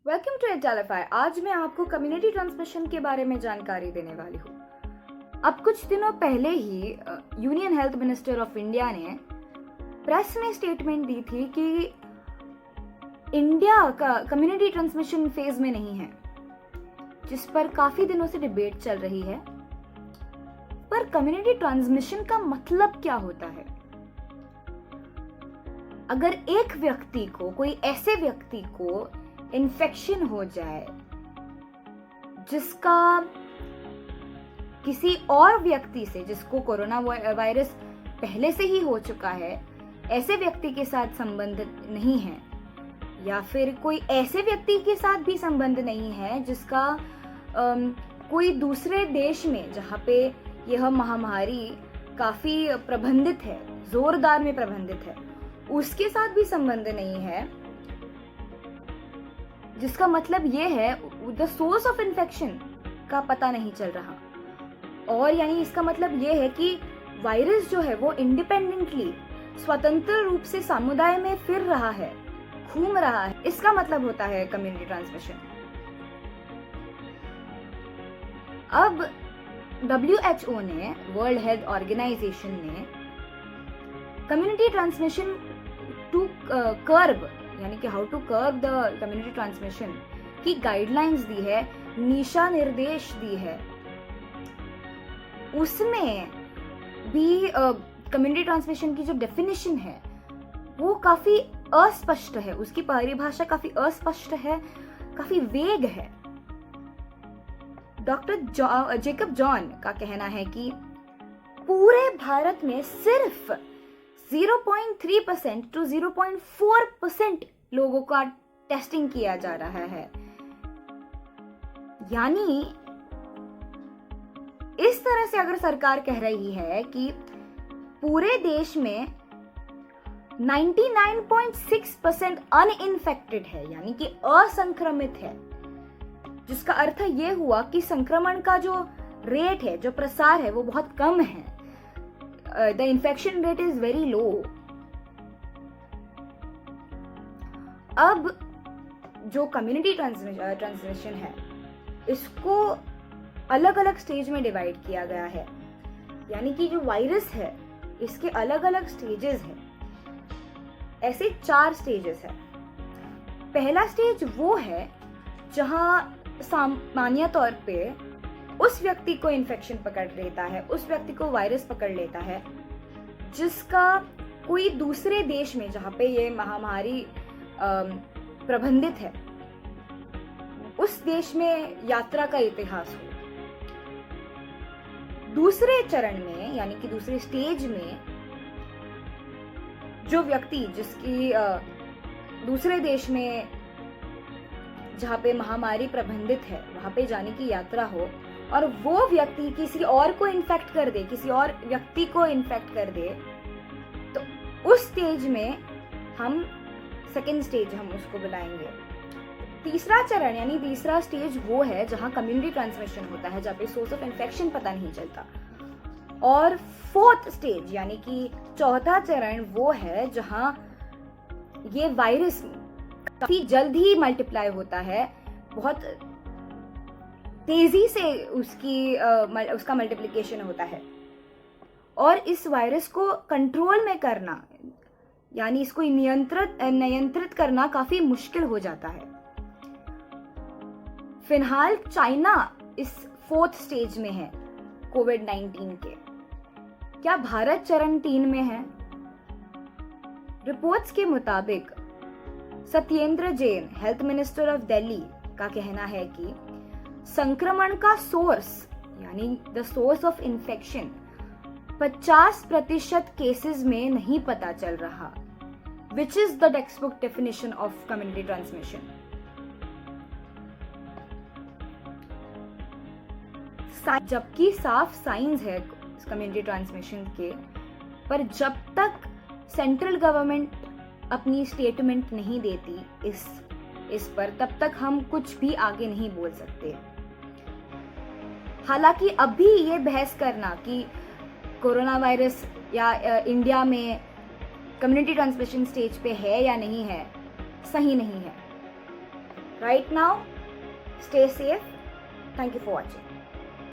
Welcome to एटालिफाई। आज मैं आपको कम्युनिटी ट्रांसमिशन के बारे में जानकारी देने वाली हूँ। अब कुछ दिनों पहले ही union health minister of India ने प्रेस में स्टेटमेंट दी थी कि इंडिया का कम्युनिटी ट्रांसमिशन फेज में नहीं है, जिस पर काफी दिनों से डिबेट चल रही है। पर कम्युनिटी ट्रांसमिशन का मतलब क्या होता है? अगर एक व्यक्ति को, कोई ऐसे व्यक्ति को इन्फेक्शन हो जाए जिसका किसी और व्यक्ति से, जिसको कोरोना वायरस पहले से ही हो चुका है, ऐसे व्यक्ति के साथ संबंध नहीं है, या फिर कोई ऐसे व्यक्ति के साथ भी संबंध नहीं है जिसका कोई दूसरे देश में, जहाँ पे यह महामारी काफी प्रबंधित है, जोरदार में प्रबंधित है, उसके साथ भी संबंध नहीं है, जिसका मतलब ये है द सोर्स ऑफ इन्फेक्शन का पता नहीं चल रहा। और यानी इसका मतलब ये है कि वायरस जो है वो इंडिपेंडेंटली, स्वतंत्र रूप से समुदाय में फिर रहा है, घूम रहा है। इसका मतलब होता है कम्युनिटी ट्रांसमिशन। अब WHO ने, वर्ल्ड हेल्थ ऑर्गेनाइजेशन ने कम्युनिटी ट्रांसमिशन टू कर्ब, यानी कि how to curb the community transmission की गाइडलाइंस दी है, दिशा निर्देश दी है। उसमें भी कम्युनिटी ट्रांसमिशन की जो डेफिनेशन है वो काफी अस्पष्ट है, उसकी परिभाषा काफी अस्पष्ट है, काफी वेग है। डॉक्टर जेकब जॉन का कहना है कि पूरे भारत में सिर्फ 0.3% to 0.4% लोगों का टेस्टिंग किया जा रहा है। यानी इस तरह से अगर सरकार कह रही है कि पूरे देश में 99.6% अनइन्फेक्टेड है, यानी कि असंक्रमित है, जिसका अर्थ ये हुआ कि संक्रमण का जो रेट है, जो प्रसार है, वो बहुत कम है। The infection rate is very low. अब जो कम्युनिटी ट्रांसमिशन है, इसको अलग अलग स्टेज में डिवाइड किया गया है। यानी कि जो वायरस है, इसके अलग अलग स्टेजेस हैं। ऐसे 4 स्टेजेस है। पहला स्टेज वो है जहां सामान्य तौर पे उस व्यक्ति को इन्फेक्शन पकड़ लेता है, उस व्यक्ति को वायरस पकड़ लेता है जिसका कोई दूसरे देश में, जहाँ पे ये महामारी प्रबंधित है, उस देश में यात्रा का इतिहास हो। दूसरे चरण में, यानी कि दूसरे स्टेज में, जो व्यक्ति जिसकी दूसरे देश में, जहाँ पे महामारी प्रबंधित है, वहां पे जाने की यात्रा हो, और वो व्यक्ति किसी और को इन्फेक्ट कर दे, किसी और व्यक्ति को इन्फेक्ट कर दे, तो उस स्टेज में हम सेकेंड स्टेज हम उसको बुलाएंगे। तीसरा चरण, यानी तीसरा स्टेज वो है जहां कम्युनिटी ट्रांसमिशन होता है, जहाँ पे सोर्स ऑफ इन्फेक्शन पता नहीं चलता। और फोर्थ स्टेज, यानी कि चौथा चरण, वो है जहां ये वायरस काफी जल्द ही मल्टीप्लाई होता है, बहुत तेजी से उसका मल्टीप्लिकेशन होता है, और इस वायरस को कंट्रोल में करना, यानी इसको नियंत्रित करना काफी मुश्किल हो जाता है। फिलहाल चाइना इस फोर्थ स्टेज में है कोविड-19 के। क्या भारत चरण 3 में है? रिपोर्ट्स के मुताबिक Satyendra Jain, health minister of Delhi, का कहना है कि संक्रमण का सोर्स, यानी the source of infection 50% cases में नहीं पता चल रहा, which is the text book definition of community transmission. जबकि साफ साइंस है कम्युनिटी ट्रांसमिशन के, पर जब तक सेंट्रल गवर्नमेंट अपनी स्टेटमेंट नहीं देती इस पर, तब तक हम कुछ भी आगे नहीं बोल सकते। हालांकि अभी ये बहस करना कि कोरोना वायरस या इंडिया में कम्युनिटी ट्रांसमिशन स्टेज पे है या नहीं है, सही नहीं है। Right now, stay safe. Thank you for watching.